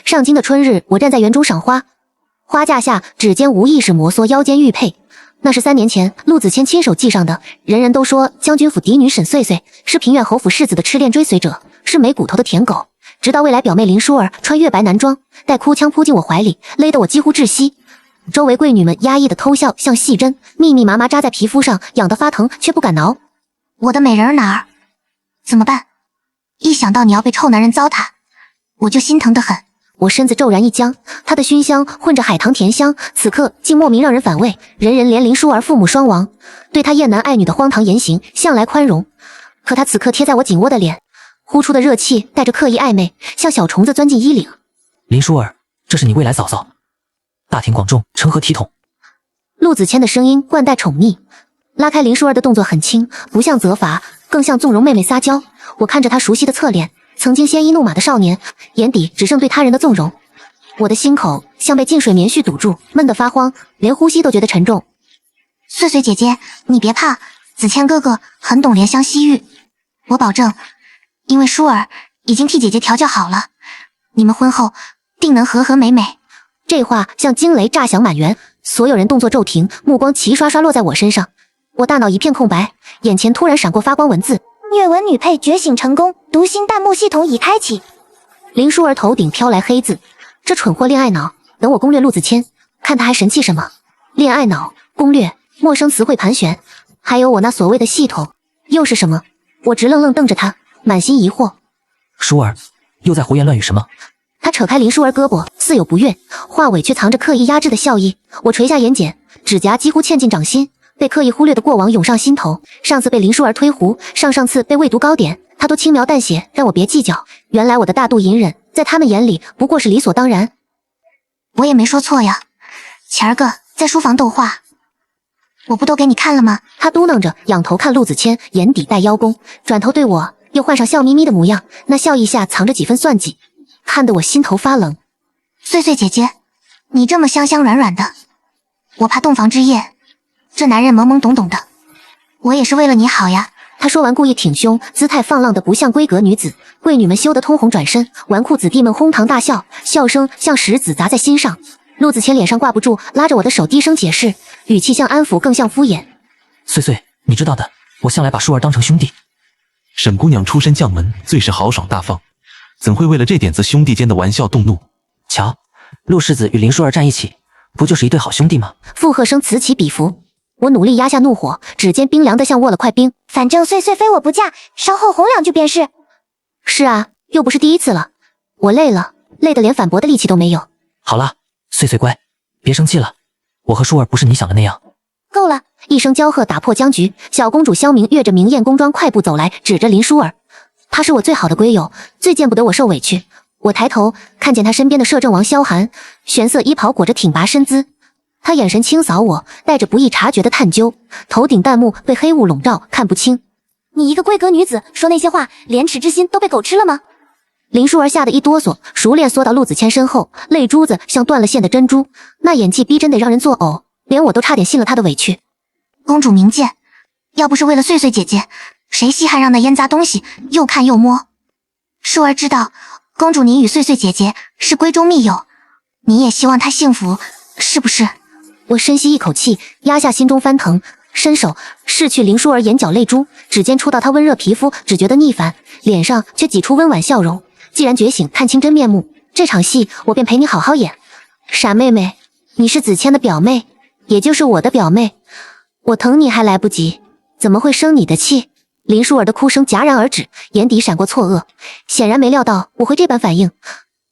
上京的春日，我站在园中赏花，花架下指尖无意识摩挲腰间玉佩，那是3年前陆子谦亲手系上的。人人都说将军府嫡女沈穗穗是平远侯府世子的痴恋追随者，是没骨头的舔狗。直到未来表妹林淑儿穿月白男装，带哭腔扑进我怀里，勒得我几乎窒息。周围贵女们压抑的偷笑像细针，密密麻麻扎在皮肤上，痒得发疼，却不敢挠。我的美人儿哪儿？怎么办？一想到你要被臭男人糟蹋，我就心疼得很。我身子骤然一僵，他的熏香混着海棠甜香，此刻竟莫名让人反胃。人人怜林淑儿父母双亡，对他厌男爱女的荒唐言行向来宽容，可他此刻贴在我紧窝的脸，呼出的热气带着刻意暧昧，像小虫子钻进衣领。林淑儿，这是你未来嫂嫂，大庭广众，成何体统？陆子谦的声音冠带宠溺，拉开林淑儿的动作很轻，不像责罚，更像纵容妹妹撒娇。我看着他熟悉的侧脸，曾经鲜衣怒马的少年，眼底只剩对他人的纵容。我的心口像被进水棉絮堵住，闷得发慌，连呼吸都觉得沉重。穗穗姐姐，你别怕，子谦哥哥很懂怜香惜玉，我保证，因为淑儿已经替姐姐调教好了，你们婚后定能和和美美。这话像惊雷炸响满园，所有人动作骤停，目光齐刷刷落在我身上。我大脑一片空白，眼前突然闪过发光文字：虐文女配觉醒成功，读心弹幕系统已开启。林淑儿头顶飘来黑字，这蠢货恋爱脑，等我攻略陆子谦，看他还神气什么？恋爱脑攻略，陌生词汇盘旋，还有我那所谓的系统，又是什么？我直愣愣瞪着他，满心疑惑。淑儿，又在胡言乱语什么？他扯开林淑儿胳膊，似有不悦，话尾却藏着刻意压制的笑意。我垂下眼睑，指甲几乎嵌进掌心，被刻意忽略的过往涌上心头。上次被林淑儿推胡，上上次被喂毒糕点，他都轻描淡写，让我别计较。原来我的大度隐忍，在他们眼里不过是理所当然。我也没说错呀，前儿个在书房斗画，我不都给你看了吗？他嘟囔着，仰头看陆子谦，眼底带邀功，转头对我又换上笑眯眯的模样，那笑意下藏着几分算计，看得我心头发冷。穗穗姐姐，你这么香香软软的，我怕洞房之夜这男人懵懵懂懂的，我也是为了你好呀。他说完故意挺胸，姿态放浪的不像闺阁女子。贵女们羞得通红转身，纨绔子弟们哄堂大笑，笑声像石子砸在心上。陆子谦脸上挂不住，拉着我的手低声解释，语气像安抚更像敷衍。穗穗，你知道的，我向来把淑儿当成兄弟。沈姑娘出身将门，最是豪爽大方，怎会为了这点子兄弟间的玩笑动怒？瞧，陆世子与林淑儿站一起，不就是一对好兄弟吗？附和声此起彼伏。我努力压下怒火，指尖冰凉得像握了块冰。反正穗穗非我不嫁，稍后哄两句便是。是啊，又不是第一次了。我累了，累得连反驳的力气都没有。好了，穗穗乖，别生气了，我和淑儿不是你想的那样。够了！一声娇喝打破僵局。小公主萧明跃着明艳宫装快步走来，指着林淑儿，她是我最好的闺友，最见不得我受委屈。我抬头看见她身边的摄政王萧寒，玄色衣袍裹着挺拔身姿。他眼神轻扫我，带着不易察觉的探究，头顶弹幕被黑雾笼罩，看不清。你一个闺阁女子说那些话，廉耻之心都被狗吃了吗？林淑儿吓得一哆嗦，熟练缩到陆子谦身后，泪珠子像断了线的珍珠，那演技逼真得让人作呕，连我都差点信了他的委屈。公主明鉴，要不是为了穗穗姐姐，谁稀罕让那烟杂东西又看又摸？淑儿知道，公主你与穗穗姐姐是闺中密友，你也希望她幸福，是不是？我深吸一口气，压下心中翻腾，伸手拭去林淑儿眼角泪珠，指尖触到她温热皮肤，只觉得逆反，脸上却挤出温婉笑容。既然觉醒，看清真面目，这场戏我便陪你好好演。傻妹妹，你是子谦的表妹，也就是我的表妹，我疼你还来不及，怎么会生你的气？林淑儿的哭声戛然而止，眼底闪过错愕，显然没料到我会这般反应。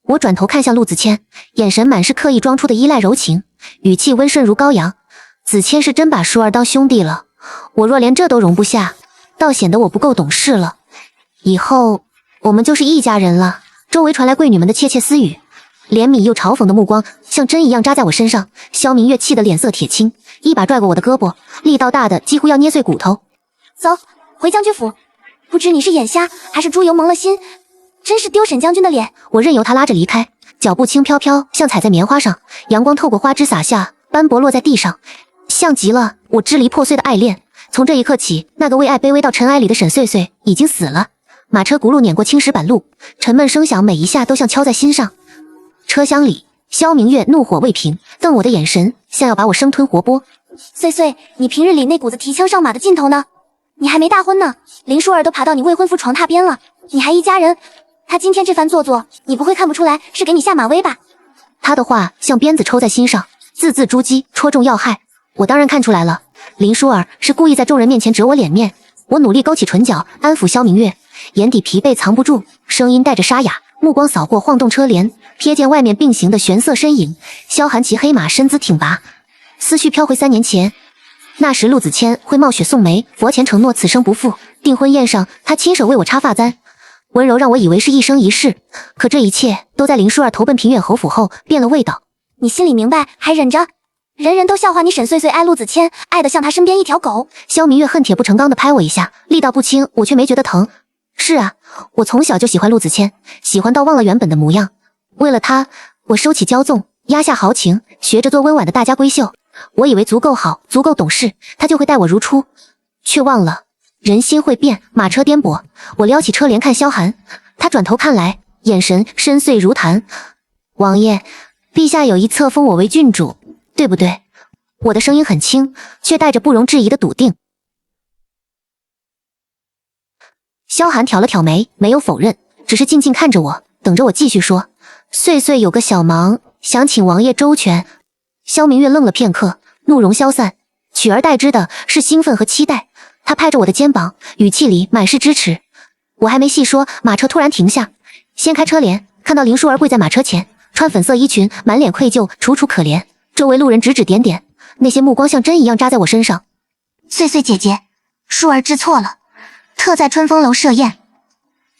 我转头看向陆子谦，眼神满是刻意装出的依赖柔情，语气温顺如羔羊。子谦是真把淑儿当兄弟了，我若连这都容不下，倒显得我不够懂事了。以后我们就是一家人了。周围传来贵女们的窃窃私语，怜悯又嘲讽的目光像针一样扎在我身上。萧明月气得脸色铁青，一把拽过我的胳膊，力道大的几乎要捏碎骨头。走，回将军府。不知你是眼瞎还是猪油蒙了心，真是丢沈将军的脸。我任由他拉着离开，脚步轻飘飘，像踩在棉花上，阳光透过花枝洒下，斑驳落在地上，像极了我支离破碎的爱恋。从这一刻起，那个为爱卑微到尘埃里的沈穗穗已经死了。马车轱辘碾过青石板路，沉闷声响每一下都像敲在心上。车厢里，萧明月怒火未平，瞪我的眼神像要把我生吞活剥。岁岁，你平日里那股子提枪上马的劲头呢？你还没大婚呢，林舒儿都爬到你未婚夫床榻边了，你还一家人？他今天这番做作，你不会看不出来是给你下马威吧？他的话像鞭子抽在心上，字字珠玑，戳中要害。我当然看出来了，林舒儿是故意在众人面前折我脸面。我努力勾起唇角，安抚萧明月，眼底疲惫藏不住，声音带着沙哑，目光扫过晃动车帘，瞥见外面并行的玄色身影。萧寒骑黑马，身姿挺拔，思绪飘回3年前。那时陆子谦会冒雪送梅，佛前承诺此生不负。订婚宴上，他亲手为我插发簪，温柔让我以为是一生一世。可这一切都在林舒儿投奔平远侯府后变了味道。你心里明白，还忍着？人人都笑话你沈岁岁爱陆子谦，爱得像他身边一条狗。萧明月恨铁不成钢地拍我一下，力道不轻，我却没觉得疼。是啊，我从小就喜欢陆子谦，喜欢到忘了原本的模样。为了他，我收起骄纵，压下豪情，学着做温婉的大家闺秀。我以为足够好，足够懂事，他就会待我如初，却忘了人心会变，马车颠簸。我撩起车帘看萧寒，他转头看来，眼神深邃如潭。王爷，陛下有意册封我为郡主，对不对？我的声音很轻，却带着不容置疑的笃定。萧寒挑了挑眉，没有否认，只是静静看着我，等着我继续说。岁岁有个小忙，想请王爷周全。萧明月愣了片刻，怒容消散，取而代之的是兴奋和期待。他拍着我的肩膀，语气里满是支持。我还没细说，马车突然停下，掀开车帘，看到林舒儿跪在马车前，穿粉色衣裙，满脸愧疚，楚楚可怜。周围路人指指点点，那些目光像针一样扎在我身上。岁岁姐姐，舒儿知错了，特在春风楼设宴，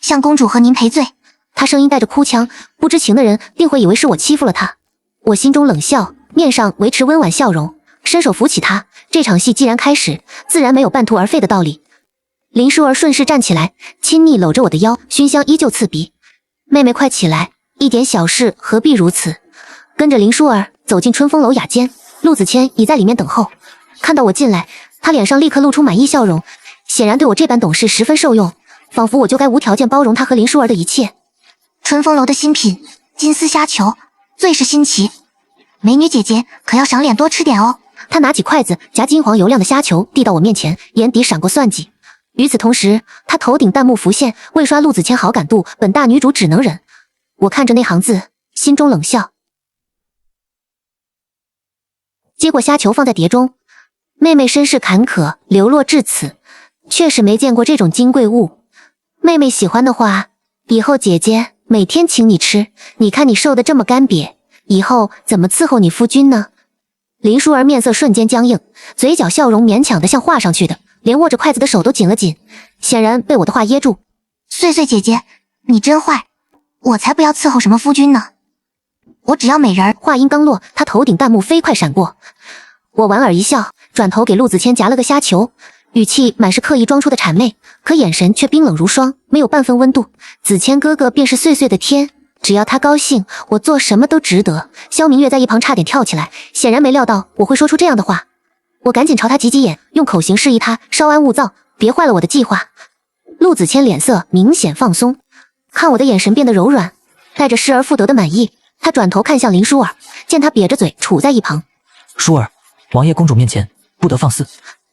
向公主和您赔罪。他声音带着哭腔，不知情的人定会以为是我欺负了他。我心中冷笑，面上维持温婉笑容，伸手扶起他。这场戏既然开始，自然没有半途而废的道理。林舒儿顺势站起来，亲昵搂着我的腰，熏香依旧刺鼻。妹妹快起来，一点小事何必如此？跟着林舒儿走进春风楼雅间，陆子谦已在里面等候。看到我进来，他脸上立刻露出满意笑容，显然对我这般懂事十分受用，仿佛我就该无条件包容他和林舒儿的一切。春风楼的新品金丝虾球最是新奇，美女姐姐可要赏脸多吃点哦。他拿起筷子夹金黄油亮的虾球递到我面前，眼底闪过算计。与此同时，他头顶弹幕浮现，为刷陆子谦好感度，本大女主只能忍。我看着那行字，心中冷笑。接过虾球放在碟中，妹妹身世坎坷，流落至此，确实没见过这种金贵物。妹妹喜欢的话，以后姐姐每天请你吃。你看你瘦得这么干瘪，以后怎么伺候你夫君呢？林舒儿面色瞬间僵硬，嘴角笑容勉强的像画上去的，连握着筷子的手都紧了紧，显然被我的话噎住。岁岁姐姐，你真坏，我才不要伺候什么夫君呢，我只要美人儿。话音刚落，他头顶弹幕飞快闪过，我莞尔一笑，转头给陆子谦夹了个虾球，语气满是刻意装出的谄媚，可眼神却冰冷如霜，没有半分温度。子谦哥哥便是岁岁的天，只要他高兴，我做什么都值得。萧明月在一旁差点跳起来，显然没料到我会说出这样的话。我赶紧朝他挤挤眼，用口型示意他稍安勿躁，别坏了我的计划。陆子谦脸色明显放松，看我的眼神变得柔软，带着失而复得的满意。他转头看向林舒儿，见他瘪着嘴杵在一旁。舒儿，王爷公主面前不得放肆。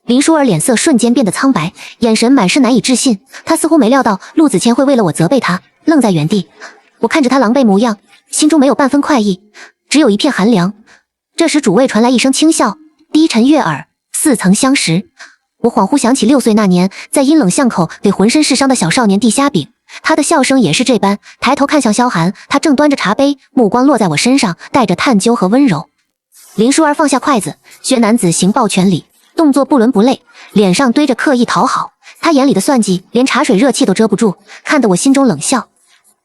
林舒儿脸色瞬间变得苍白，眼神满是难以置信。他似乎没料到陆子谦会为了我责备他，愣在原地。我看着他狼狈模样，心中没有半分快意，只有一片寒凉。这时主位传来一声轻笑，低沉悦耳，似曾相识。我恍惚想起6岁那年，在阴冷巷口给浑身是伤的小少年递虾饼，他的笑声也是这般。抬头看向萧寒，他正端着茶杯，目光落在我身上，带着探究和温柔。林舒儿放下筷子，学男子行抱拳礼，动作不伦不类，脸上堆着刻意讨好。他眼里的算计，连茶水热气都遮不住，看得我心中冷笑。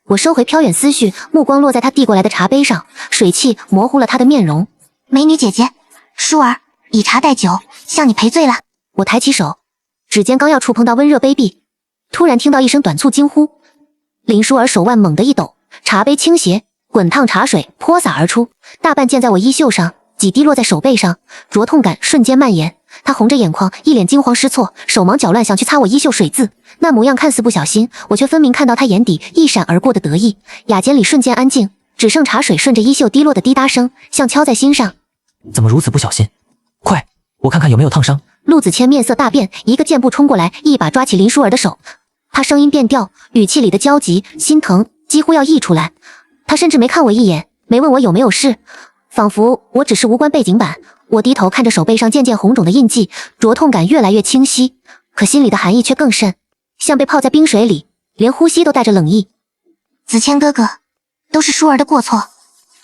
我收回飘远思绪，目光落在他递过来的茶杯上，水汽模糊了他的面容。美女姐姐，舒儿以茶代酒，向你赔罪了。我抬起手，指尖刚要触碰到温热杯壁，突然听到一声短促惊呼。林舒儿手腕猛地一抖，茶杯倾斜，滚烫茶水泼洒而出，大半溅在我衣袖上，几滴落在手背上，灼痛感瞬间蔓延。他红着眼眶，一脸惊慌失措，手忙脚乱想去擦我衣袖水渍，那模样看似不小心，我却分明看到他眼底一闪而过的得意。雅间里瞬间安静，只剩茶水顺着衣袖滴落的滴答声，像敲在心上。怎么如此不小心？快，我看看有没有烫伤。陆子谦面色大变，一个箭步冲过来，一把抓起林舒儿的手。他声音变调，语气里的焦急、心疼几乎要溢出来。他甚至没看我一眼，没问我有没有事，仿佛我只是无关背景板。我低头看着手背上渐渐红肿的印记，灼痛感越来越清晰，可心里的寒意却更甚，像被泡在冰水里，连呼吸都带着冷意。子谦哥哥，都是舒儿的过错，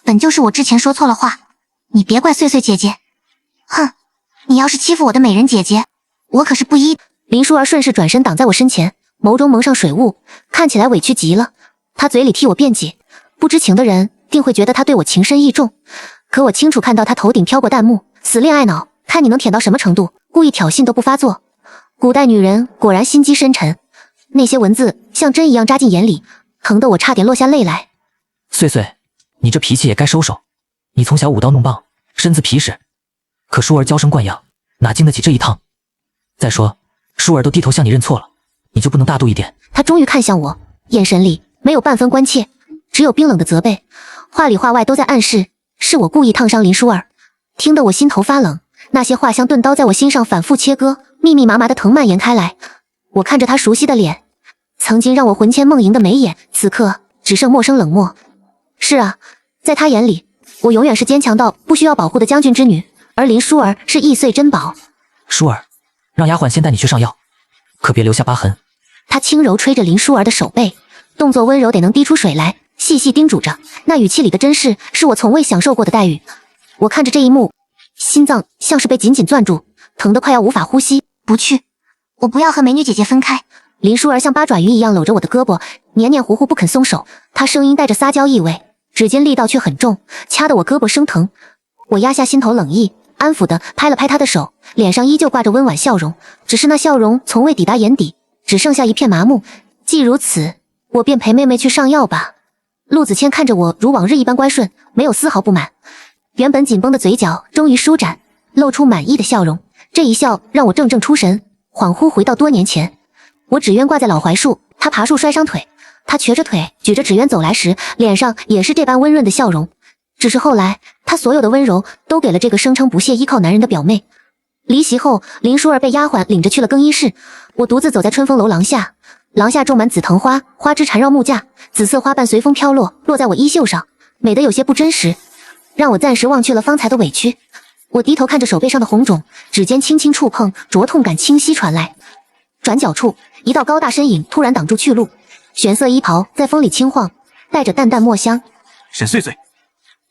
本就是我之前说错了话，你别怪碎碎姐姐。哼，你要是欺负我的美人姐姐，我可是不依。林舒儿顺势转身挡在我身前，眸中蒙上水雾，看起来委屈极了。她嘴里替我辩解，不知情的人定会觉得她对我情深意重，可我清楚看到她头顶飘过弹幕，死恋爱脑，看你能舔到什么程度，故意挑衅都不发作。古代女人果然心机深沉，那些文字像针一样扎进眼里，疼得我差点落下泪来。碎碎，你这脾气也该收收。你从小舞刀弄棒，身子皮实，可舒儿娇生惯养，哪经得起这一趟？再说，舒儿都低头向你认错了，你就不能大度一点？他终于看向我，眼神里没有半分关切，只有冰冷的责备，话里话外都在暗示是我故意烫伤林舒儿。听得我心头发冷，那些话像钝刀在我心上反复切割，密密麻麻的疼蔓延开来。我看着他熟悉的脸，曾经让我魂牵梦萦的眉眼，此刻只剩陌生冷漠。是啊，在他眼里，我永远是坚强到不需要保护的将军之女，而林舒儿是易碎珍宝。舒儿，让丫鬟先带你去上药，可别留下疤痕。他轻柔吹着林舒儿的手背，动作温柔得能滴出水来，细细叮嘱着，那语气里的珍视是我从未享受过的待遇。我看着这一幕，心脏像是被紧紧攥住，疼得快要无法呼吸。不去，我不要和美女姐姐分开。林舒儿像八爪鱼一样搂着我的胳膊，黏黏糊糊不肯松手。她声音带着撒娇意味，指尖力道却很重，掐得我胳膊生疼。我压下心头冷意，安抚地拍了拍她的手，脸上依旧挂着温婉笑容，只是那笑容从未抵达眼底，只剩下一片麻木。既如此，我便陪妹妹去上药吧。陆子谦看着我如往日一般乖顺，没有丝毫不满，原本紧绷的嘴角终于舒展，露出满意的笑容。这一笑让我怔怔出神，恍惚回到多年前。我纸鸢挂在老槐树，他爬树摔伤腿，他瘸着腿举着纸鸢走来时，脸上也是这般温润的笑容。只是后来，他所有的温柔都给了这个声称不屑依靠男人的表妹。离席后，林舒儿被丫鬟领着去了更衣室，我独自走在春风楼廊下。廊下种满紫藤花，花枝缠绕木架，紫色花瓣随风飘落，落在我衣袖上，美得有些不真实，让我暂时忘却了方才的委屈。我低头看着手背上的红肿，指尖轻轻触碰，灼痛感清晰传来。转角处，一道高大身影突然挡住去路，玄色衣袍在风里轻晃，带着淡淡墨香。沈碎碎，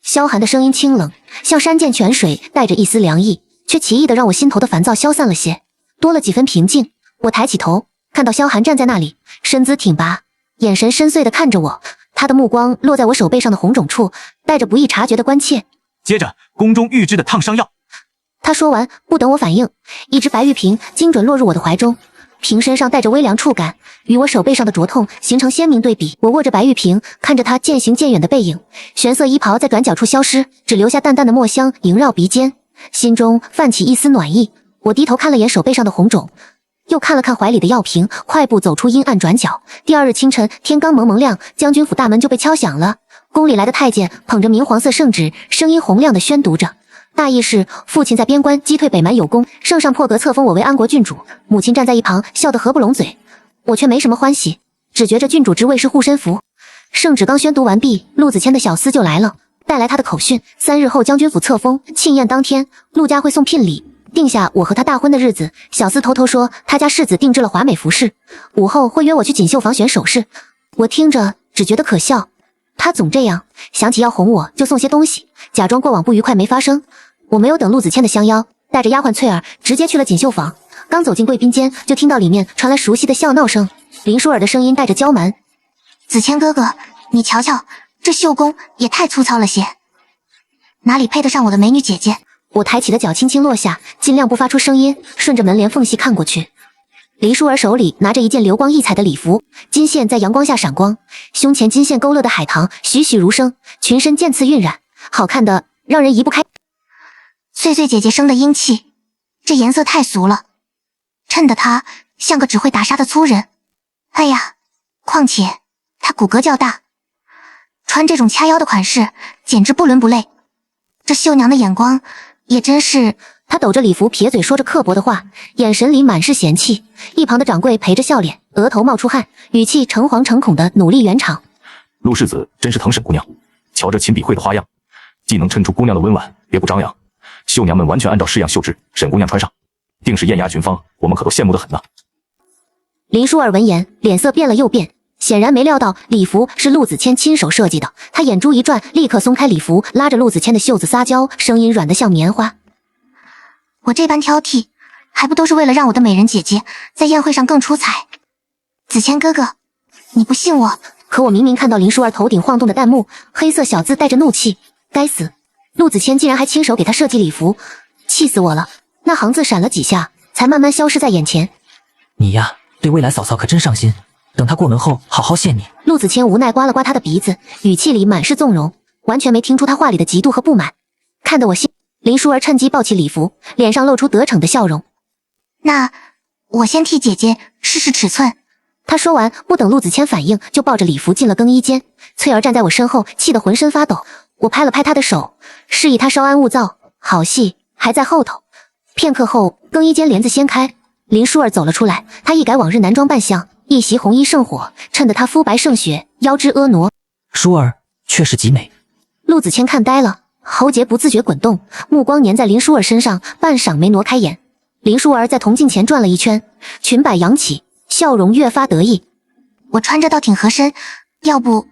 萧寒的声音清冷，像山涧泉水，带着一丝凉意，却奇异的让我心头的烦躁消散了些，多了几分平静。我抬起头，看到萧寒站在那里，身姿挺拔，眼神深邃的看着我，他的目光落在我手背上的红肿处，带着不易察觉的关切。接着宫中预制的烫伤药。他说完，不等我反应，一只白玉瓶精准落入我的怀中，瓶身上带着微凉触感，与我手背上的灼痛形成鲜明对比。我握着白玉瓶，看着他渐行渐远的背影，玄色衣袍在转角处消失，只留下淡淡的墨香萦绕鼻尖，心中泛起一丝暖意。我低头看了眼手背上的红肿，又看了看怀里的药瓶，快步走出阴暗转角。第二日清晨，天刚蒙蒙亮，将军府大门就被敲响了。宫里来的太监捧着明黄色圣旨，声音洪亮地宣读着，大意是父亲在边关击退北蛮有功，圣上破格册封我为安国郡主。母亲站在一旁笑得合不拢嘴，我却没什么欢喜，只觉着郡主之位是护身符。圣旨刚宣读完毕，陆子谦的小厮就来了，带来他的口讯：3日后将军府册封，庆宴当天，陆家会送聘礼，定下我和他大婚的日子。小厮偷偷说，他家世子定制了华美服饰，午后会约我去锦绣坊选首饰。我听着只觉得可笑，他总这样，想起要哄我就送些东西，假装过往不愉快没发生。我没有等陆子谦的相邀，带着丫鬟翠儿直接去了锦绣坊。刚走进贵宾间，就听到里面传来熟悉的笑闹声，林舒儿的声音带着娇蛮：“子谦哥哥，你瞧瞧，这绣工也太粗糙了些，哪里配得上我的美女姐姐？”我抬起的脚轻轻落下，尽量不发出声音，顺着门帘缝隙看过去。林舒儿手里拿着一件流光溢彩的礼服，金线在阳光下闪光，胸前金线勾勒的海棠栩栩如生，裙身渐次晕染，好看的让人移不开。碎碎姐姐生的英气，这颜色太俗了，衬得她像个只会打纱的粗人。哎呀，况且她骨骼较大，穿这种掐腰的款式，简直不伦不类。这绣娘的眼光也真是……他抖着礼服，撇嘴说着刻薄的话，眼神里满是嫌弃。一旁的掌柜陪着笑脸，额头冒出汗，语气诚惶诚恐的努力圆场。陆世子真是疼沈姑娘，瞧这琴笔绘的花样，既能衬出姑娘的温婉，别不张扬。绣娘们完全按照式样绣制，沈姑娘穿上，定是艳压群芳，我们可都羡慕得很呢。林舒儿闻言，脸色变了又变，显然没料到礼服是陆子谦亲手设计的。他眼珠一转，立刻松开礼服，拉着陆子谦的袖子撒娇，声音软得像棉花。我这般挑剔，还不都是为了让我的美人姐姐在宴会上更出彩？子谦哥哥，你不信我？可我明明看到林舒儿头顶晃动的弹幕，黑色小字带着怒气。该死，陆子谦竟然还亲手给他设计礼服，气死我了！那行字闪了几下，才慢慢消失在眼前。你呀，对未来嫂嫂可真上心，等她过门后好好谢你。陆子谦无奈刮了刮他的鼻子，语气里满是纵容，完全没听出他话里的嫉妒和不满，看得我心。林舒儿趁机抱起礼服，脸上露出得逞的笑容。那我先替姐姐试试尺寸。他说完，不等陆子谦反应，就抱着礼服进了更衣间。翠儿站在我身后，气得浑身发抖。我拍了拍他的手，示意他稍安勿躁，好戏还在后头。片刻后，更衣间帘子掀开，林舒儿走了出来。她一改往日男装扮相，一袭红衣胜火，衬得她肤白胜雪，腰肢婀娜。舒儿确实极美。陆子谦看呆了，喉结不自觉滚动，目光粘在林舒儿身上，半晌没挪开眼。林舒儿在铜镜前转了一圈，裙摆扬起，笑容越发得意。我穿着倒挺合身，要不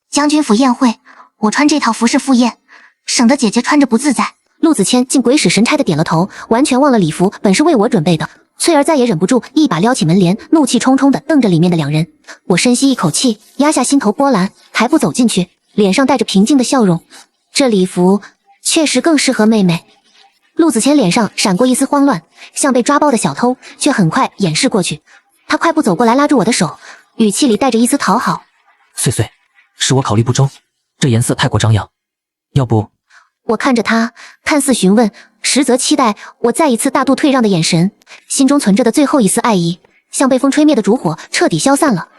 将军府宴会，我穿这套服饰赴宴，省得姐姐穿着不自在。陆子谦竟鬼使神差的点了头，完全忘了礼服本是为我准备的。翠儿再也忍不住，一把撩起门帘，怒气冲冲地瞪着里面的两人。我深吸一口气，压下心头波澜，抬步走进去，脸上带着平静的笑容。这礼服确实更适合妹妹。陆子谦脸上闪过一丝慌乱，像被抓包的小偷，却很快掩饰过去。他快步走过来，拉住我的手，语气里带着一丝讨好。碎碎，是我考虑不周，这颜色太过张扬，要不……我看着他，看似询问，实则期待我再一次大度退让的眼神，心中存着的最后一丝爱意，像被风吹灭的烛火，彻底消散了。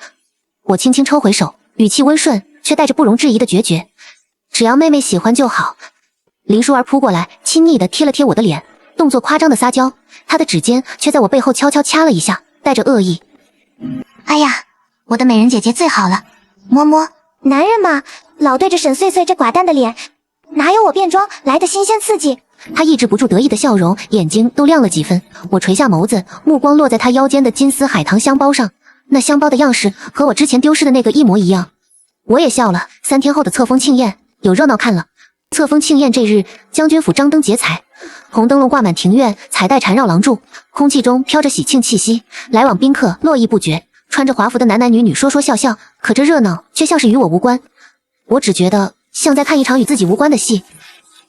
我轻轻抽回手，语气温顺，却带着不容置疑的决绝。只要妹妹喜欢就好。林舒儿扑过来，亲昵地贴了贴我的脸，动作夸张的撒娇，她的指尖却在我背后悄悄掐了一下，带着恶意。哎呀，我的美人姐姐最好了，摸摸。男人嘛，老对着沈碎碎这寡淡的脸，哪有我变装来的新鲜刺激？她抑制不住得意的笑容，眼睛都亮了几分。我垂下眸子，目光落在她腰间的金丝海棠香包上，那香包的样式和我之前丢失的那个一模一样。我也笑了。3天后的册封庆宴有热闹看了。册封庆宴这日，将军府张灯结彩，红灯笼挂满庭院，彩带缠绕廊柱，空气中飘着喜庆气息，来往宾客络绎不绝，穿着华服的男男女女说说笑笑，可这热闹却像是与我无关。我只觉得像在看一场与自己无关的戏。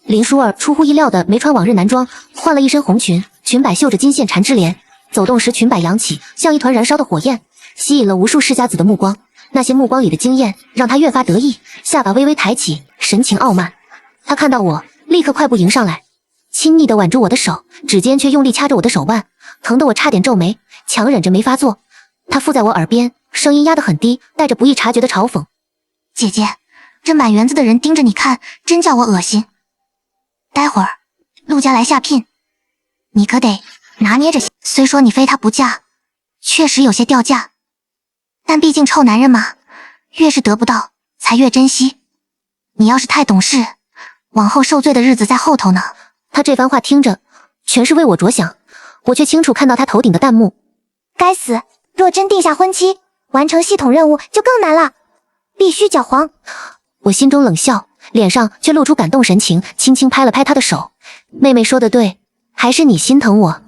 林舒儿出乎意料的没穿往日男装，换了一身红裙，裙摆绣着金线缠枝莲，走动时裙摆扬起，像一团燃烧的火焰，吸引了无数世家子的目光。那些目光里的惊艳让她越发得意，下巴微微抬起，神情傲慢。她看到我，立刻快步迎上来，亲昵地挽住我的手，指尖却用力掐着我的手腕，疼得我差点皱眉，强忍着没发作。她附在我耳边，声音压得很低，带着不易察觉的嘲讽：“姐姐，这满园子的人盯着你看，真叫我恶心。待会儿陆家来下聘，你可得拿捏着。虽说你非他不嫁，确实有些掉价，但毕竟臭男人嘛，越是得不到才越珍惜。你要是太懂事，往后受罪的日子在后头呢。”他这番话听着全是为我着想，我却清楚看到他头顶的弹幕。该死，若真定下婚期，完成系统任务就更难了，必须搅黄。我心中冷笑，脸上却露出感动神情，轻轻拍了拍他的手。妹妹说的对，还是你心疼我。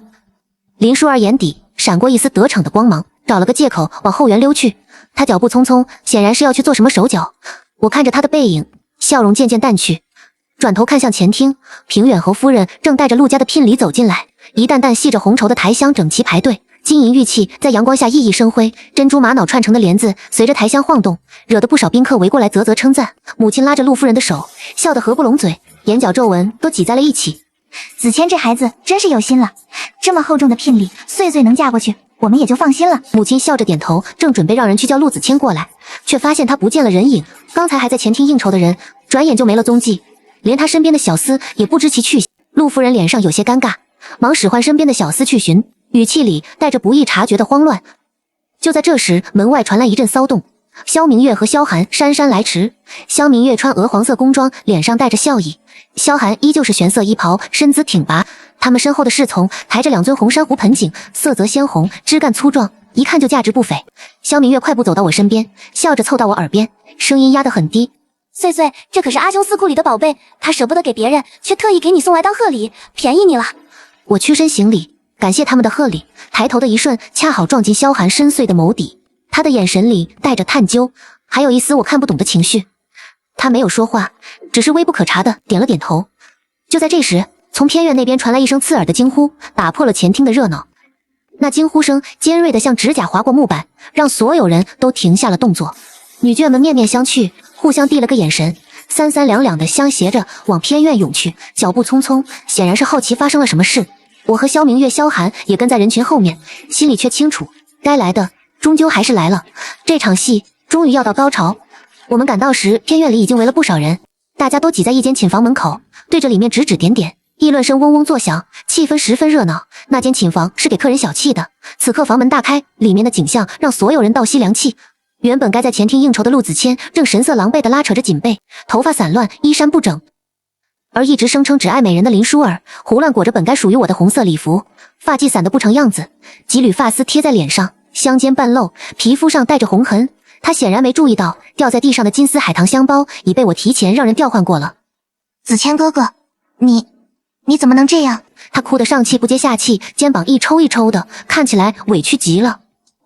林舒儿眼底闪过一丝得逞的光芒，找了个借口往后园溜去。她脚步匆匆，显然是要去做什么手脚。我看着她的背影，笑容渐渐淡去，转头看向前厅，平远侯夫人正带着陆家的聘礼走进来，一担担系着红绸的台香整齐排队，金银玉器在阳光下熠熠生辉，珍珠玛瑙串成的帘子随着台香晃动，惹得不少宾客围过来啧啧称赞。母亲拉着陆夫人的手，笑得合不拢嘴，眼角皱纹都挤在了一起。子谦这孩子真是有心了，这么厚重的聘礼，碎碎能嫁过去，我们也就放心了。母亲笑着点头，正准备让人去叫陆子谦过来，却发现他不见了人影。刚才还在前厅应酬的人，转眼就没了踪迹，连他身边的小厮也不知其去向。陆夫人脸上有些尴尬，忙使唤身边的小厮去寻，语气里带着不易察觉的慌乱。就在这时，门外传来一阵骚动，萧明月和萧寒姗姗来迟。萧明月穿鹅黄色宫装，脸上带着笑意；萧寒依旧是玄色衣袍，身姿挺拔。他们身后的侍从抬着2尊红珊瑚盆景，色泽鲜红，枝干粗壮，一看就价值不菲。萧明月快步走到我身边，笑着凑到我耳边，声音压得很低：“岁岁，这可是阿兄4库里的宝贝，他舍不得给别人，却特意给你送来当贺礼，便宜你了。”我屈身行礼，感谢他们的贺礼。抬头的一瞬，恰好撞进萧寒深邃的眸底，他的眼神里带着探究，还有一丝我看不懂的情绪。他没有说话，只是微不可察的点了点头。就在这时，从偏院那边传来一声刺耳的惊呼，打破了前厅的热闹。那惊呼声尖锐的像指甲划过木板，让所有人都停下了动作。女眷们面面相觑，互相递了个眼神，三三两两的相携着往偏院涌去，脚步匆匆，显然是好奇发生了什么事。我和萧明月、萧寒也跟在人群后面，心里却清楚，该来的终究还是来了。这场戏终于要到高潮。我们赶到时，偏院里已经围了不少人，大家都挤在一间寝房门口，对着里面指指点点，议论声嗡嗡作响，气氛十分热闹。那间寝房是给客人小憩的，此刻房门大开，里面的景象让所有人倒吸凉气。原本该在前厅应酬的陆子谦正神色狼狈地拉扯着锦被，头发散乱，衣衫不整。而一直声称只爱美人的林舒儿，胡乱裹着本该属于我的红色礼服，发髻散得不成样子，几缕发丝贴在脸上，香肩半露，皮肤上带着红痕。她显然没注意到掉在地上的金丝海棠香包已被我提前让人调换过了。子谦哥哥，你怎么能这样？她哭得上气不接下气，肩膀一抽一抽的，看起来委屈极了。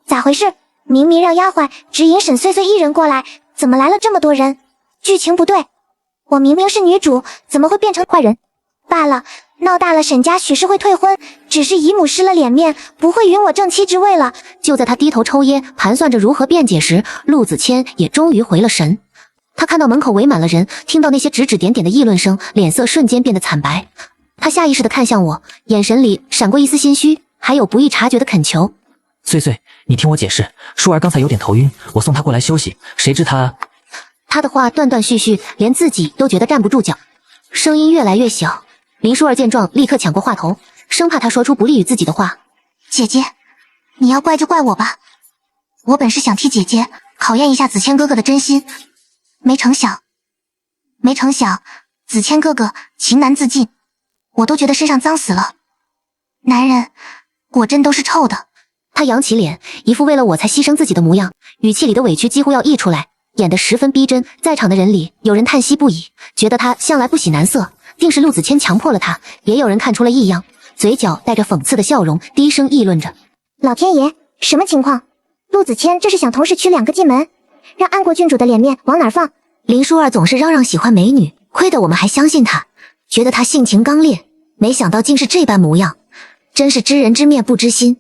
咋回事？明明让丫鬟指引沈岁岁一人过来，怎么来了这么多人？剧情不对，我明明是女主，怎么会变成坏人？罢了，闹大了沈家许是会退婚，只是姨母失了脸面，不会允我正妻之位了。就在他低头抽噎，盘算着如何辩解时，陆子谦也终于回了神。他看到门口围满了人，听到那些指指点点的议论声，脸色瞬间变得惨白。他下意识地看向我，眼神里闪过一丝心虚，还有不易察觉的恳求。岁岁，你听我解释，舒儿刚才有点头晕，我送她过来休息，谁知她……他的话断断续续，连自己都觉得站不住脚，声音越来越小。林舒儿见状，立刻抢过话头，生怕他说出不利于自己的话。姐姐，你要怪就怪我吧，我本是想替姐姐考验一下子谦哥哥的真心，没成想子谦哥哥情难自禁，我都觉得身上脏死了。男人果真都是臭的。他扬起脸，一副为了我才牺牲自己的模样，语气里的委屈几乎要溢出来，演得十分逼真。在场的人里，有人叹息不已，觉得他向来不喜男色，定是陆子谦强迫了他；也有人看出了异样，嘴角带着讽刺的笑容，低声议论着：“老天爷，什么情况？陆子谦这是想同时娶2个进门，让安国郡主的脸面往哪儿放？”林舒儿总是嚷嚷喜欢美女，亏得我们还相信她，觉得她性情刚烈，没想到竟是这般模样，真是知人知面不知心。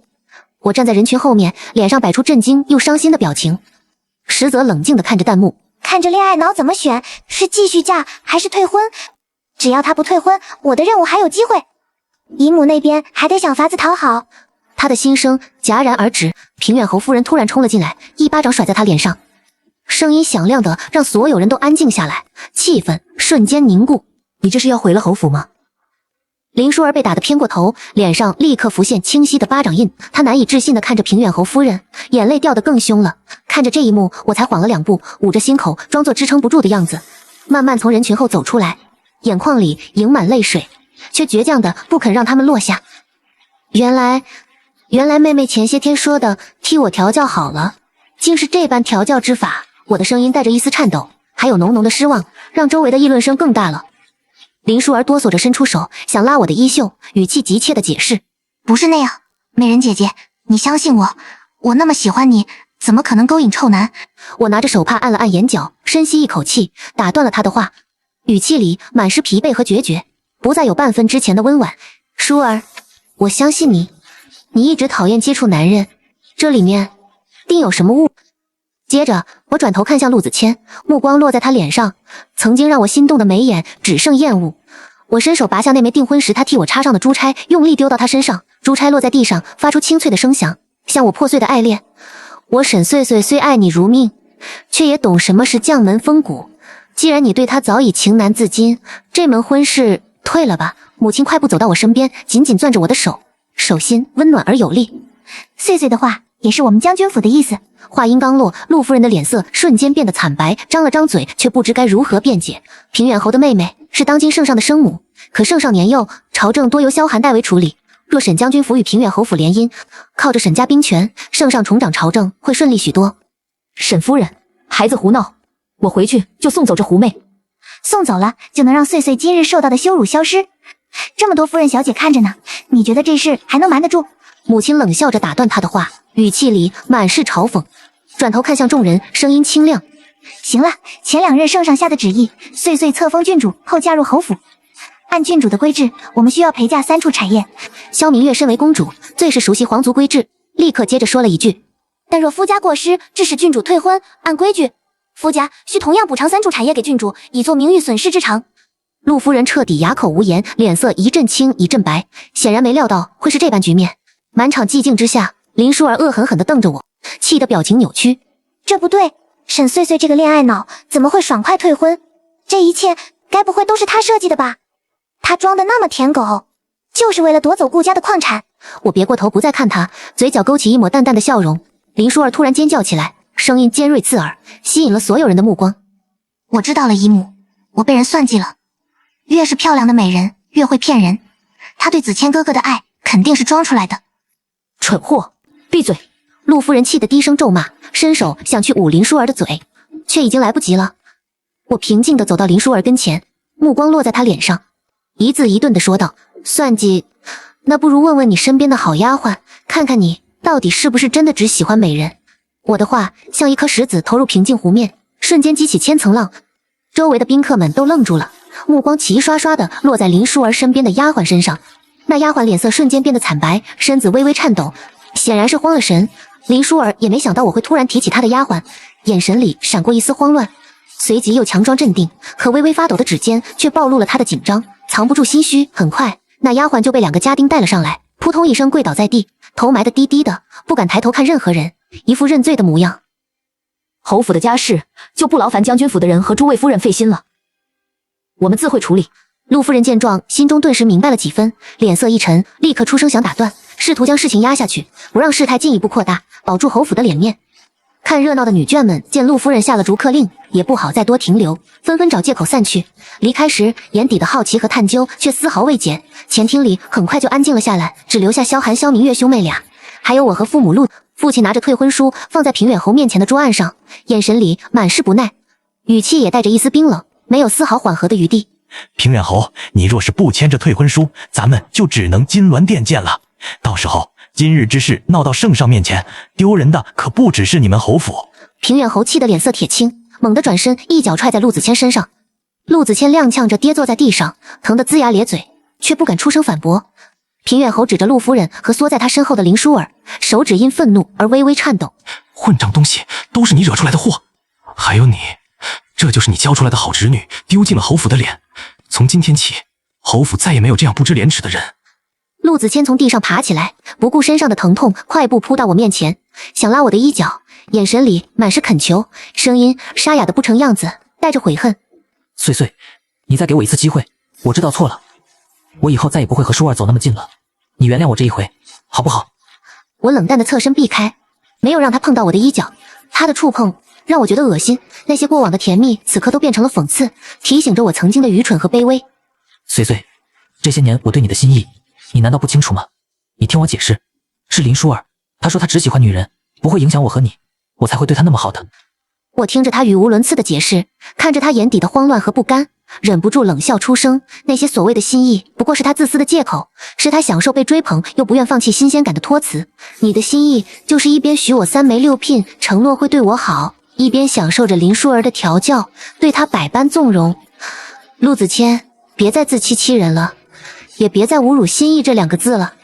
我站在人群后面，脸上摆出震惊又伤心的表情，实则冷静地看着弹幕，看着恋爱脑怎么选，是继续嫁还是退婚？只要他不退婚，我的任务还有机会。姨母那边还得想法子讨好。他的心声戛然而止，平远侯夫人突然冲了进来，一巴掌甩在他脸上，声音响亮的让所有人都安静下来，气氛瞬间凝固。你这是要回了侯府吗？林舒儿被打得偏过头，脸上立刻浮现清晰的巴掌印。她难以置信地看着平远侯夫人，眼泪掉得更凶了。看着这一幕，我才缓了2步，捂着心口，装作支撑不住的样子，慢慢从人群后走出来，眼眶里盈满泪水，却倔强的不肯让他们落下。原来妹妹前些天说的替我调教好了，竟是这般调教之法。我的声音带着一丝颤抖，还有浓浓的失望，让周围的议论声更大了。林舒儿哆嗦着伸出手，想拉我的衣袖，语气急切的解释：“不是那样，美人姐姐，你相信我，我那么喜欢你，怎么可能勾引臭男？”我拿着手帕按了按眼角，深吸一口气，打断了他的话，语气里满是疲惫和决绝，不再有半分之前的温婉。舒儿，我相信你，你一直讨厌接触男人，这里面定有什么误。接着我转头看向陆子谦，目光落在他脸上，曾经让我心动的眉眼只剩厌恶。我伸手拔下那枚订婚时他替我插上的珠钗，用力丢到他身上，珠钗落在地上，发出清脆的声响，像我破碎的爱恋。我沈碎碎虽爱你如命，却也懂什么是将门风骨。既然你对他早已情难自禁，这门婚事退了吧。母亲快步走到我身边，紧紧攥着我的手，手心温暖而有力。碎碎的话也是我们将军府的意思。话音刚落，陆夫人的脸色瞬间变得惨白，张了张嘴，却不知该如何辩解。平远侯的妹妹是当今圣上的生母，可圣上年幼，朝政多由萧寒代为处理。若沈将军府与平远侯府联姻，靠着沈家兵权，圣上重掌朝政会顺利许多。沈夫人，孩子胡闹，我回去就送走这狐妹。送走了就能让碎碎今日受到的羞辱消失。这么多夫人小姐看着呢，你觉得这事还能瞒得住？母亲冷笑着打断他的话，语气里满是嘲讽，转头看向众人，声音清亮。行了，前2日圣上下的旨意，碎碎册封郡主后嫁入侯府。按郡主的规制，我们需要陪嫁3处产业。萧明月身为公主，最是熟悉皇族规制，立刻接着说了一句：但若夫家过失，致使郡主退婚，按规矩，夫家需同样补偿3处产业给郡主，以作名誉损失之偿。陆夫人彻底哑口无言，脸色一阵青一阵白，显然没料到会是这般局面。满场寂静之下，林舒儿恶狠狠地瞪着我，气得表情扭曲。这不对，沈碎碎这个恋爱脑怎么会爽快退婚？这一切该不会都是他设计的吧？他装的那么舔狗，就是为了夺走顾家的矿产。我别过头不再看他，嘴角勾起一抹淡淡的笑容。林舒儿突然尖叫起来，声音尖锐刺耳，吸引了所有人的目光。我知道了，姨母，我被人算计了。越是漂亮的美人，越会骗人。他对子谦哥哥的爱肯定是装出来的。蠢货，闭嘴！陆夫人气得低声咒骂，伸手想去捂林舒儿的嘴，却已经来不及了。我平静地走到林舒儿跟前，目光落在她脸上，一字一顿地说道：算计，那不如问问你身边的好丫鬟，看看你到底是不是真的只喜欢美人。我的话像一颗石子投入平静湖面，瞬间激起千层浪。周围的宾客们都愣住了，目光齐刷刷地落在林舒儿身边的丫鬟身上。那丫鬟脸色瞬间变得惨白，身子微微颤抖，显然是慌了神。林舒儿也没想到我会突然提起她的丫鬟，眼神里闪过一丝慌乱，随即又强装镇定，可微微发抖的指尖却暴露了她的紧张，藏不住心虚。很快，那丫鬟就被2个家丁带了上来，扑通一声跪倒在地，头埋得低低的，不敢抬头看任何人，一副认罪的模样。侯府的家事就不劳烦将军府的人和诸位夫人费心了，我们自会处理。陆夫人见状，心中顿时明白了几分，脸色一沉，立刻出声想打断，试图将事情压下去，不让事态进一步扩大，保住侯府的脸面。看热闹的女眷们见陆夫人下了逐客令，也不好再多停留，纷纷找借口散去。离开时，眼底的好奇和探究却丝毫未减。前厅里很快就安静了下来，只留下萧寒、萧明月兄妹俩，还有我和父母陆。父亲拿着退婚书放在平远侯面前的桌案上，眼神里满是不耐，语气也带着一丝冰冷，没有丝毫缓和的余地。平远侯，你若是不签这退婚书，咱们就只能金銮殿见了。到时候今日之事闹到圣上面前，丢人的可不只是你们侯府。平远侯气得脸色铁青，猛地转身一脚踹在陆子谦身上。陆子谦踉跄着跌坐在地上，疼得龇牙咧嘴，却不敢出声反驳。平远侯指着陆夫人和缩在他身后的林舒儿，手指因愤怒而微微颤抖。混账东西，都是你惹出来的祸！还有你，这就是你教出来的好侄女，丢尽了侯府的脸。从今天起，侯府再也没有这样不知廉耻的人。陆子谦从地上爬起来，不顾身上的疼痛，快步扑到我面前，想拉我的衣角，眼神里满是恳求，声音沙哑的不成样子，带着悔恨。碎碎，你再给我一次机会，我知道错了，我以后再也不会和舒儿走那么近了，你原谅我这一回，好不好？我冷淡的侧身避开，没有让他碰到我的衣角，他的触碰让我觉得恶心，那些过往的甜蜜此刻都变成了讽刺，提醒着我曾经的愚蠢和卑微。碎碎，这些年我对你的心意，你难道不清楚吗？你听我解释，是林舒儿，她说她只喜欢女人，不会影响我和你，我才会对她那么好的。我听着他语无伦次的解释，看着他眼底的慌乱和不甘，忍不住冷笑出声。那些所谓的心意，不过是他自私的借口，是他享受被追捧又不愿放弃新鲜感的托词。你的心意，就是一边许我3媒6聘，承诺会对我好，一边享受着林舒儿的调教，对他百般纵容。陆子谦，别再自欺欺人了，也别再侮辱心意这2个字了，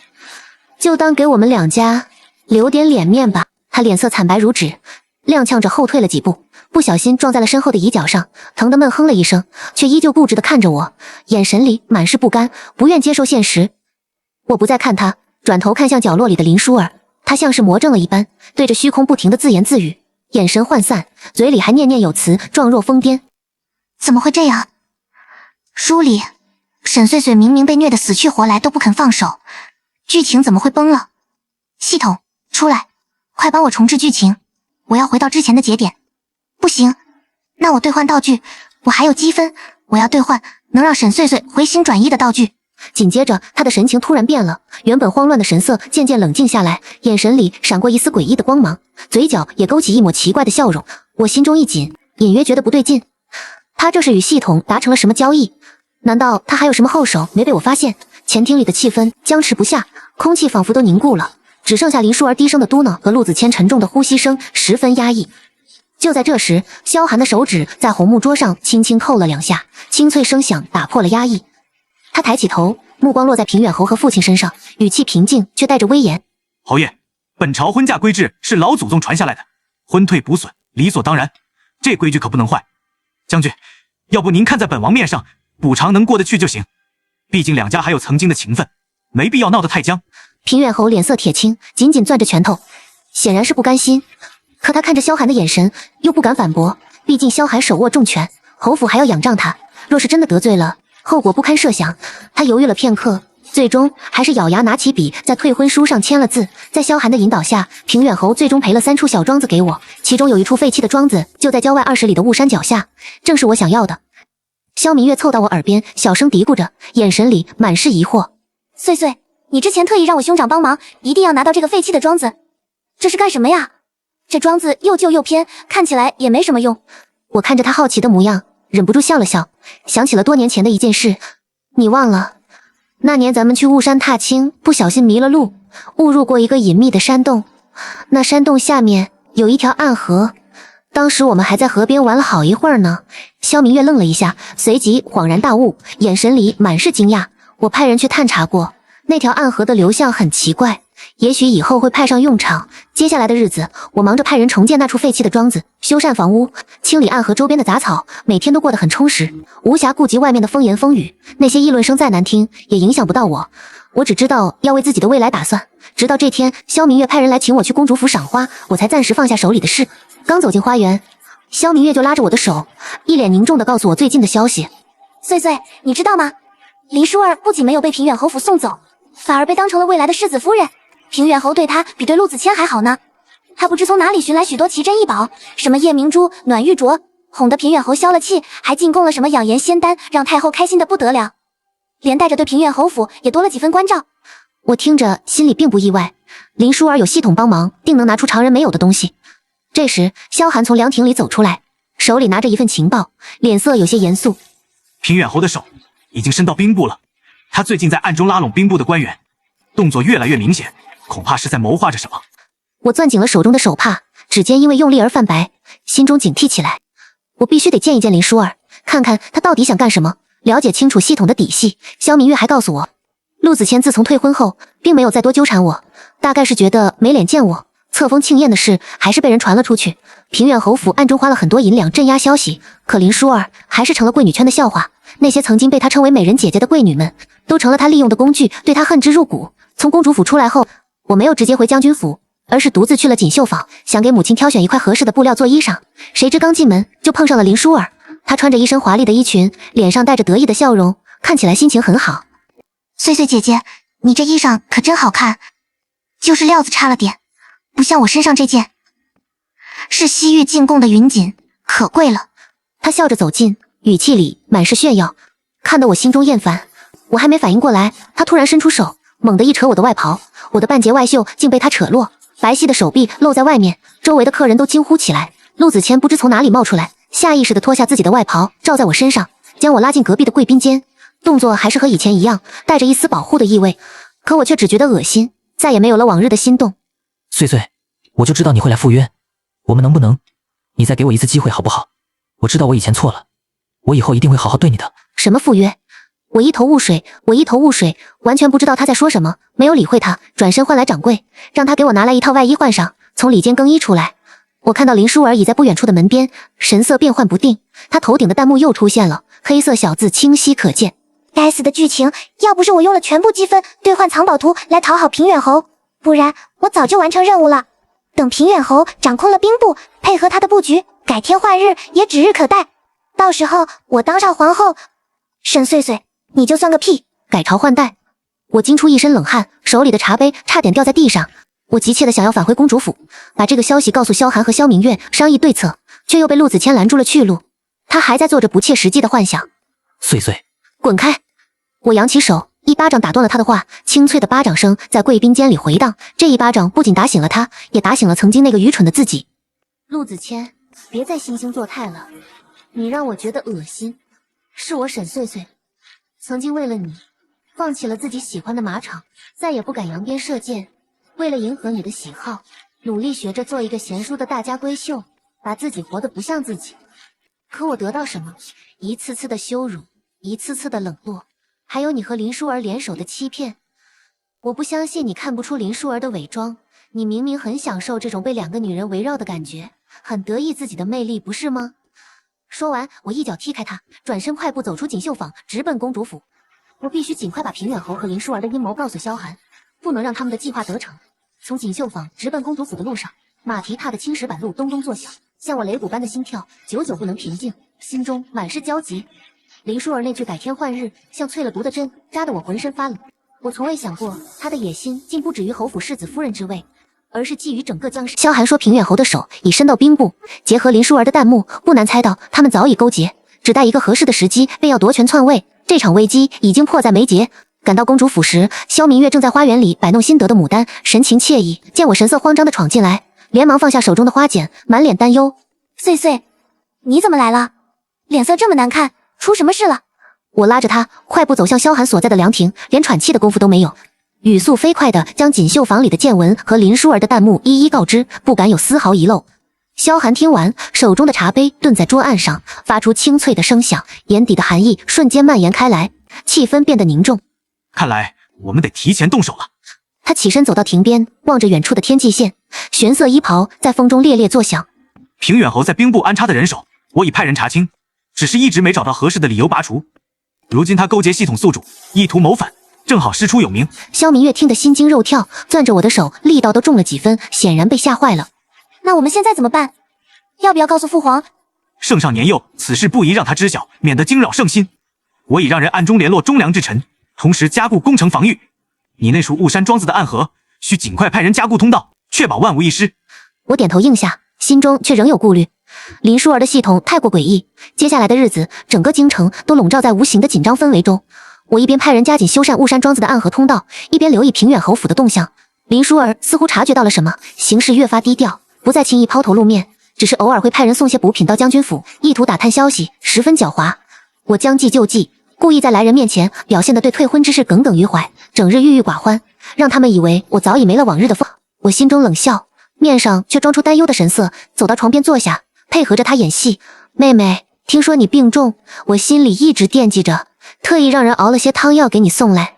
就当给我们2家留点脸面吧。他脸色惨白如纸，踉跄着后退了几步，不小心撞在了身后的椅角上，疼得闷哼了一声，却依旧固执地看着我，眼神里满是不甘，不愿接受现实。我不再看他，转头看向角落里的林舒儿，他像是魔怔了一般，对着虚空不停的自言自语，眼神涣散，嘴里还念念有词，状若疯癫。怎么会这样？书里沈碎碎明明被虐得死去活来都不肯放手，剧情怎么会崩了？系统，出来，快帮我重置剧情，我要回到之前的节点。不行，那我兑换道具，我还有积分，我要兑换能让沈碎碎回心转意的道具。紧接着，他的神情突然变了，原本慌乱的神色渐渐冷静下来，眼神里闪过一丝诡异的光芒，嘴角也勾起一抹奇怪的笑容。我心中一紧，隐约觉得不对劲。他这是与系统达成了什么交易？难道他还有什么后手没被我发现？前厅里的气氛僵持不下，空气仿佛都凝固了，只剩下林舒儿低声的嘟囔和陆子谦沉重的呼吸声，十分压抑。就在这时，萧寒的手指在红木桌上轻轻扣了2下，清脆声响打破了压抑。他抬起头，目光落在平远侯和父亲身上，语气平静却带着威严：侯爷，本朝婚嫁规制是老祖宗传下来的，婚退补损理所当然，这规矩可不能坏。将军，要不您看在本王面上，补偿能过得去就行，毕竟两家还有曾经的情分，没必要闹得太僵。平远侯脸色铁青，紧紧攥着拳头，显然是不甘心。可他看着萧寒的眼神，又不敢反驳，毕竟萧寒手握重权，侯府还要仰仗他，若是真的得罪了，后果不堪设想。他犹豫了片刻，最终还是咬牙拿起笔，在退婚书上签了字。在萧寒的引导下，平远侯最终赔了3处小庄子给我，其中有一处废弃的庄子就在郊外20里的雾山脚下，正是我想要的。萧明月凑到我耳边，小声嘀咕着，眼神里满是疑惑：碎碎，你之前特意让我兄长帮忙，一定要拿到这个废弃的庄子，这是干什么呀？这庄子又旧又偏，看起来也没什么用。我看着他好奇的模样，忍不住笑了笑，想起了多年前的一件事。你忘了，那年咱们去雾山踏青，不小心迷了路，误入过一个隐秘的山洞，那山洞下面有一条暗河，当时我们还在河边玩了好一会儿呢。萧明月愣了一下，随即恍然大悟，眼神里满是惊讶。我派人去探查过，那条暗河的流向很奇怪，也许以后会派上用场。接下来的日子，我忙着派人重建那处废弃的庄子，修缮房屋，清理暗河周边的杂草，每天都过得很充实，无暇顾及外面的风言风语。那些议论声再难听，也影响不到我。我只知道要为自己的未来打算。直到这天，萧明月派人来请我去公主府赏花，我才暂时放下手里的事。刚走进花园，萧明月就拉着我的手，一脸凝重地告诉我最近的消息。碎碎，你知道吗？林舒儿不仅没有被平远侯府送走，反而被当成了未来的世子夫人。平远侯对她比对陆子谦还好呢。他不知从哪里寻来许多奇珍异宝，什么夜明珠、暖玉镯，哄得平远侯消了气，还进贡了什么养颜仙丹，让太后开心的不得了，连带着对平远侯府也多了几分关照。我听着心里并不意外，林舒儿有系统帮忙，定能拿出常人没有的东西。这时，萧寒从凉亭里走出来，手里拿着一份情报，脸色有些严肃。平远侯的手已经伸到兵部了，他最近在暗中拉拢兵部的官员，动作越来越明显，恐怕是在谋划着什么。我攥紧了手中的手帕，指尖因为用力而泛白，心中警惕起来。我必须得见一见林舒儿，看看他到底想干什么，了解清楚系统的底细。萧明月还告诉我，陆子谦自从退婚后，并没有再多纠缠我，大概是觉得没脸见我。册封庆宴的事还是被人传了出去，平远侯府暗中花了很多银两镇压消息，可林舒儿还是成了贵女圈的笑话。那些曾经被她称为美人姐姐的贵女们，都成了她利用的工具，对她恨之入骨。从公主府出来后，我没有直接回将军府，而是独自去了锦绣坊，想给母亲挑选一块合适的布料做衣裳。谁知刚进门就碰上了林舒儿，她穿着一身华丽的衣裙，脸上带着得意的笑容，看起来心情很好。碎碎姐姐，你这衣裳可真好看，就是料子差了点，不像我身上这件，是西域进贡的云锦，可贵了。她笑着走近，语气里满是炫耀，看得我心中厌烦。我还没反应过来，她突然伸出手，猛地一扯我的外袍，我的半截外袖竟被她扯落，白皙的手臂露在外面，周围的客人都惊呼起来。陆子谦不知从哪里冒出来，下意识地脱下自己的外袍罩在我身上，将我拉进隔壁的贵宾间，动作还是和以前一样，带着一丝保护的意味。可我却只觉得恶心，再也没有了往日的心动。碎碎，我就知道你会来赴约，我们能不能，你再给我一次机会好不好？我知道我以前错了，我以后一定会好好对你的。什么赴约？我一头雾水，完全不知道他在说什么，没有理会他，转身唤来掌柜，让他给我拿来一套外衣换上，从里间更衣出来。我看到林舒儿倚在不远处的门边，神色变幻不定，他头顶的弹幕又出现了，黑色小字清晰可见。该死的剧情，要不是我用了全部积分兑换藏宝图来讨好平远侯，不然我早就完成任务了。等平远侯掌控了兵部，配合他的布局，改天换日也指日可待。到时候我当上皇后，沈碎碎，你就算个屁！改朝换代，我惊出一身冷汗，手里的茶杯差点掉在地上。我急切地想要返回公主府，把这个消息告诉萧寒和萧明月，商议对策，却又被陆子谦拦住了去路。他还在做着不切实际的幻想。碎碎，滚开！我扬起手，一巴掌打断了他的话，清脆的巴掌声在贵宾间里回荡。这一巴掌不仅打醒了他，也打醒了曾经那个愚蠢的自己。陆子谦，别再惺惺作态了，你让我觉得恶心。是我沈碎碎，曾经为了你，放弃了自己喜欢的马场，再也不敢扬鞭射箭。为了迎合你的喜好，努力学着做一个贤淑的大家闺秀，把自己活得不像自己。可我得到什么？一次次的羞辱，一次次的冷落，还有你和林舒儿联手的欺骗。我不相信你看不出林舒儿的伪装，你明明很享受这种被两个女人围绕的感觉，很得意自己的魅力，不是吗？说完，我一脚踢开他，转身快步走出锦绣坊，直奔公主府。我必须尽快把平远侯和林舒儿的阴谋告诉萧寒，不能让他们的计划得逞。从锦绣坊直奔公主府的路上，马蹄踏的青石板路咚咚作响，像我擂鼓般的心跳久久不能平静，心中满是焦急。林舒儿那句改天换日，像淬了毒的针，扎得我浑身发冷。我从未想过，他的野心竟不止于侯府世子夫人之位，而是觊觎整个江山。萧寒说平远侯的手已伸到兵部，结合林舒儿的弹幕，不难猜到他们早已勾结，只待一个合适的时机，便要夺权篡位。这场危机已经迫在眉睫。赶到公主府时，萧明月正在花园里摆弄新得的牡丹，神情惬意。见我神色慌张地闯进来，连忙放下手中的花剪，满脸担忧：“碎碎，你怎么来了？脸色这么难看，出什么事了？”我拉着他快步走向萧寒所在的凉亭，连喘气的功夫都没有，语速飞快地将锦绣坊里的见闻和林舒儿的弹幕一一告知，不敢有丝毫遗漏。萧寒听完，手中的茶杯顿在桌案上，发出清脆的声响，眼底的寒意瞬间蔓延开来，气氛变得凝重。看来我们得提前动手了。他起身走到亭边，望着远处的天际线，玄色衣袍在风中猎猎作响。平远侯在兵部安插的人手，我已派人查清，只是一直没找到合适的理由拔除。如今他勾结系统宿主，意图谋反，正好师出有名。萧明月听得心惊肉跳，攥着我的手，力道都重了几分，显然被吓坏了。那我们现在怎么办？要不要告诉父皇？圣上年幼，此事不宜让他知晓，免得惊扰圣心。我已让人暗中联络忠良之臣，同时加固攻城防御。你那处雾山庄子的暗河，需尽快派人加固通道，确保万无一失。我点头应下，心中却仍有顾虑。林舒儿的系统太过诡异，接下来的日子，整个京城都笼罩在无形的紧张氛围中。我一边派人加紧修缮雾山庄子的暗河通道，一边留意平远侯府的动向。林舒儿似乎察觉到了什么，行事越发低调，不再轻易抛头露面，只是偶尔会派人送些补品到将军府，意图打探消息，十分狡猾。我将计就计，故意在来人面前表现得对退婚之事耿耿于怀，整日郁郁寡欢，让他们以为我早已没了往日的风。我心中冷笑，面上却装出担忧的神色，走到床边坐下，配合着他演戏。妹妹，听说你病重，我心里一直惦记着，特意让人熬了些汤药给你送来。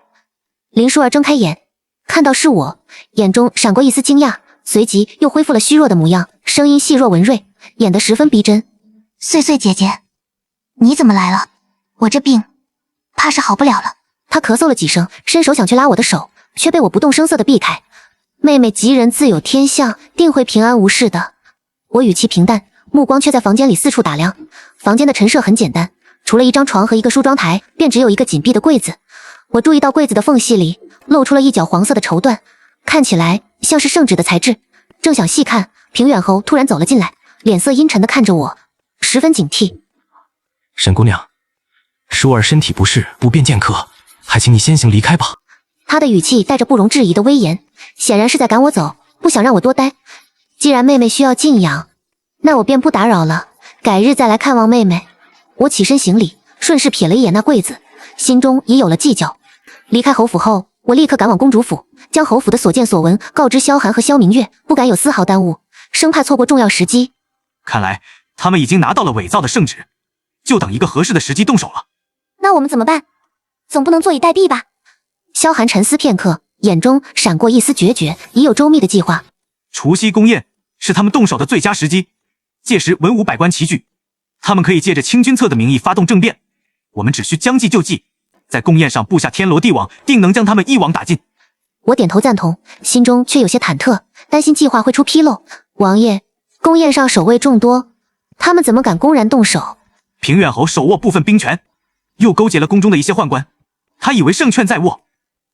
林舒儿睁开眼，看到是我，眼中闪过一丝惊讶，随即又恢复了虚弱的模样，声音细若文瑞，演得十分逼真。碎碎姐姐，你怎么来了？我这病怕是好不了了。她咳嗽了几声，伸手想去拉我的手，却被我不动声色地避开。妹妹吉人自有天相，定会平安无事的。我语气平淡，目光却在房间里四处打量。房间的陈设很简单，除了一张床和一个梳妆台，便只有一个紧闭的柜子。我注意到柜子的缝隙里露出了一角黄色的绸缎，看起来像是圣旨的材质。正想细看，平远侯突然走了进来，脸色阴沉地看着我，十分警惕。沈姑娘，舒儿身体不适，不便见客，还请你先行离开吧。他的语气带着不容置疑的威严，显然是在赶我走，不想让我多待。既然妹妹需要静养，那我便不打扰了，改日再来看望妹妹。我起身行礼，顺势瞥了一眼那柜子，心中也有了计较。离开侯府后，我立刻赶往公主府，将侯府的所见所闻告知萧寒和萧明月，不敢有丝毫耽误，生怕错过重要时机。看来他们已经拿到了伪造的圣旨，就等一个合适的时机动手了。那我们怎么办？总不能坐以待毙吧？萧寒沉思片刻，眼中闪过一丝决绝，已有周密的计划。除夕宫宴是他们动手的最佳时机，届时文武百官齐聚，他们可以借着清君侧的名义发动政变，我们只需将计就计，在宫宴上布下天罗地网，定能将他们一网打尽。我点头赞同，心中却有些忐忑，担心计划会出纰漏。王爷，宫宴上守卫众多，他们怎么敢公然动手？平远侯手握部分兵权，又勾结了宫中的一些宦官，他以为胜券在握。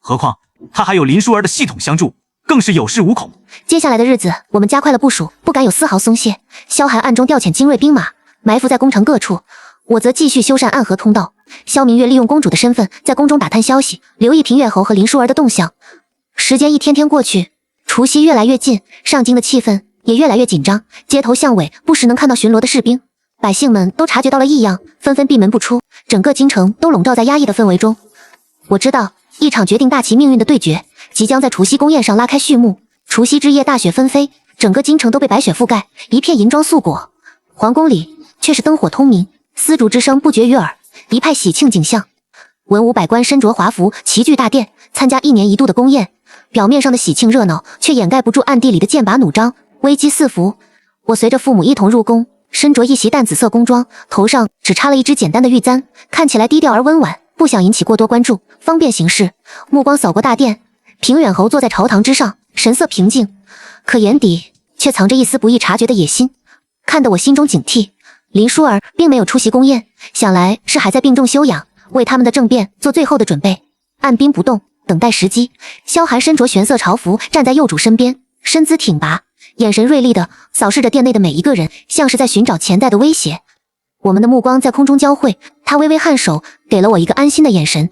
何况他还有林淑儿的系统相助，更是有恃无恐。接下来的日子，我们加快了部署，不敢有丝毫松懈。萧寒暗中调遣精锐兵马，埋伏在宫城各处，我则继续修缮暗河通道。萧明月利用公主的身份，在宫中打探消息，留意平远侯和林淑儿的动向。时间一天天过去，除夕越来越近，上京的气氛也越来越紧张。街头巷尾不时能看到巡逻的士兵，百姓们都察觉到了异样，纷纷闭门不出，整个京城都笼罩在压抑的氛围中。我知道，一场决定大齐命运的对决即将在除夕宫宴上拉开序幕。除夕之夜，大雪纷飞，整个京城都被白雪覆盖，一片银装素裹。皇宫里却是灯火通明，丝竹之声不绝于耳，一派喜庆景象。文武百官身着华服，齐聚大殿，参加1年1度的宫宴。表面上的喜庆热闹，却掩盖不住暗地里的剑拔弩张，危机四伏。我随着父母一同入宫，身着一袭淡紫色宫装，头上只插了一只简单的玉簪，看起来低调而温婉，不想引起过多关注，方便行事。目光扫过大殿，平远侯坐在朝堂之上，神色平静，可眼底却藏着一丝不易察觉的野心，看得我心中警惕。林淑儿并没有出席宫宴，想来是还在病重休养，为他们的政变做最后的准备。按兵不动，等待时机。萧寒身着玄色朝服，站在幼主身边，身姿挺拔，眼神锐利地扫视着殿内的每一个人，像是在寻找潜在的威胁。我们的目光在空中交汇，他微微颔首，给了我一个安心的眼神。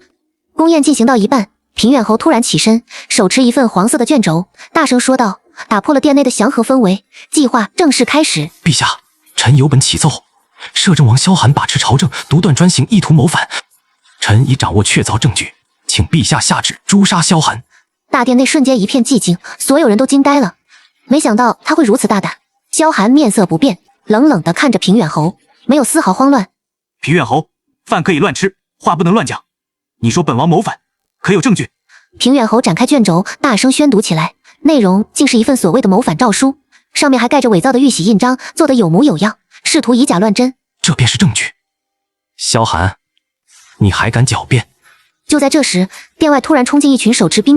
宫宴进行到一半，平远侯突然起身，手持一份黄色的卷轴，大声说道，打破了殿内的祥和氛围。计划正式开始。陛下，臣有本启奏，摄政王萧寒把持朝政，独断专行，意图谋反。臣已掌握确凿证据，请陛下下旨诛杀萧寒。大殿内瞬间一片寂静，所有人都惊呆了。没想到他会如此大胆。萧寒面色不变，冷冷地看着平远侯，没有丝毫慌乱。平远侯，饭可以乱吃，话不能乱讲。你说本王谋反，可有证据？平远侯展开卷轴，大声宣读起来，内容竟是一份所谓的谋反诏书，上面还盖着伪造的玉玺印章，做得有模有样，试图以假乱真。这便是证据。萧寒，你还敢狡辩？就在这时，殿外突然冲进一群手持兵